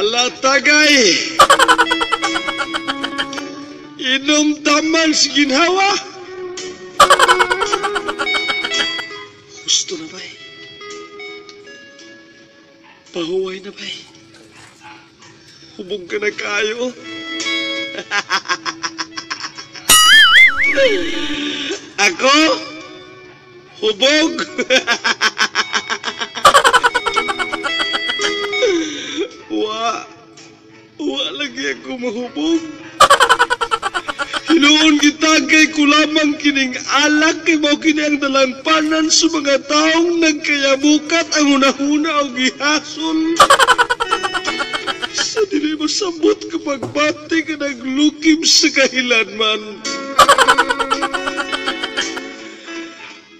Hala tagay, inom taman si ginhawa. Gusto na ba? Pahuway na ba? Hubog ka na kayo. Ako? Hubog? Wa lagi ako mahubog. Hinuon kita kay kulamang kining alak kay mao kini ang dalangpanan sa mga taong nagkayabukat ang hunahuna o gihason. Sa dili masabot kapag bati ka naglukim sa kahilanman.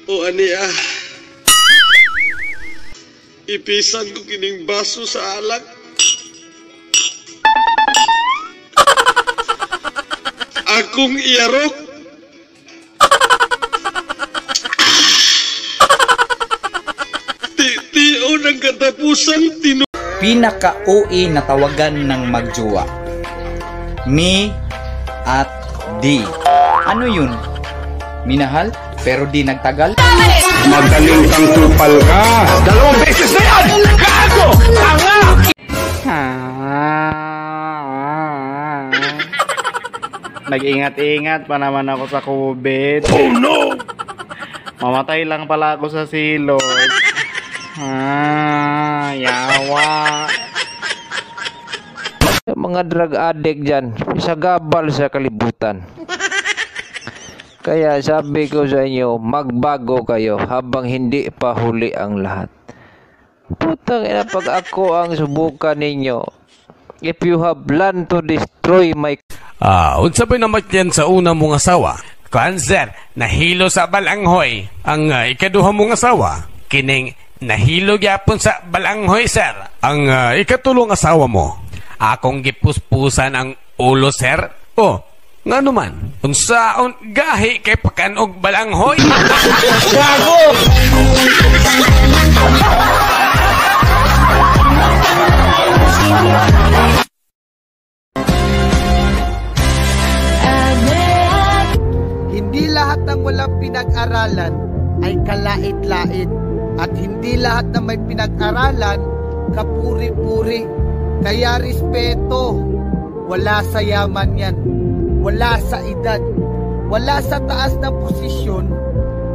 O aniya, ipisan ko kining baso sa alak. Akong iarok. Tio ng katapusan tinu... Pinaka-OA na tawagan ng magjowa. Me at D. Ano yun? Minahal pero di nagtagal? Magaling kang kupal ka. 2 beses na yan! Gago! Tanga! Nag-ingat-ingat pa naman ako sa COVID. Oh no! Mamatay lang pala ako sa silot. Yawa. Mga drug addict dyan, isagabal sa kalibutan. Kaya sabi ko sa inyo, magbago kayo habang hindi pa huli ang lahat. Putang ina, pag ako ang subukan ninyo, if you have planned to destroy my... Unsa ba naman yan sa una mong asawa? Cancer, nahilo sa balanghoy. Ang ikaduha mong asawa, kining nahilo gyapon sa balanghoy, sir. Ang ikatulong asawa mo, akong gipuspusan ang ulo, sir. Oh, nga naman, unsaon gahi kay pakanog balanghoy? Gago! Hindi lahat ng walang pinag-aralan ay kalait-lait at hindi lahat na may pinag-aralan kapuri-puri. Kaya respeto, wala sa yaman yan, wala sa edad, wala sa taas ng posisyon,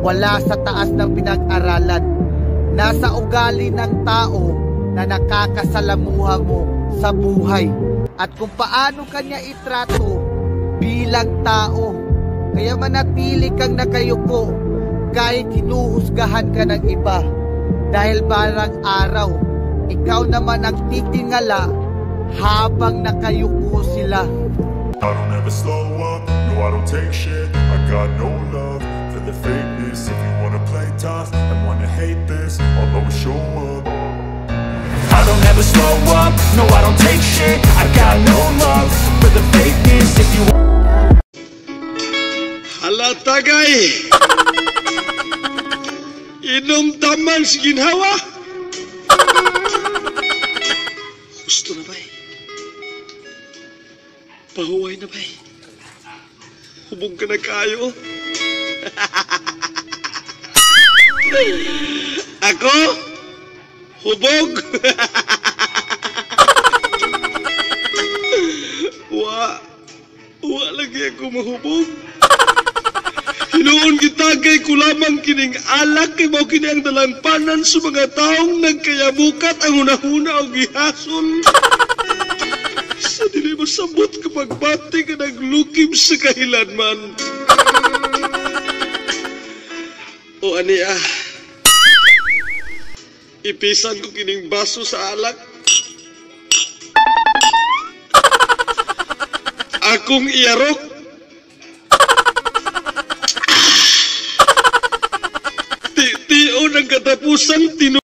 wala sa taas ng pinag-aralan. Nasa ugali ng tao na nakakasalamuha mo sa buhay at kung paano kanya itrato bilang tao. Kaya manatili kang nakayuko kahit hinuhusgahan ka ng iba. Dahil barang araw, ikaw naman ang titingala habang nakayuko sila. I don't ever slow up, no I don't take shit. I got no love for the fakeness. If you wanna play tough and wanna hate this, I'll always show up. I don't ever slow up, no I don't take shit. I got no love for the fakeness. If you Hala tagay, inom taman si ginhawa. Gusto na ba? Pahuway na ba? Hubog ka na kayo. Ako? Hubog? Wa lagi ako mahubog. Hinuon kita kay kulamang kining alak kay mao kini ang dalangpanan sa mga taong nagkayabukat ang hunahuna o gihason. Sa dili masabot kapag bati ka naglukim sa kahilanman. O aniya, ipisan ko kining baso sa alak. Akong iarok. Tio ng katapusan tinu...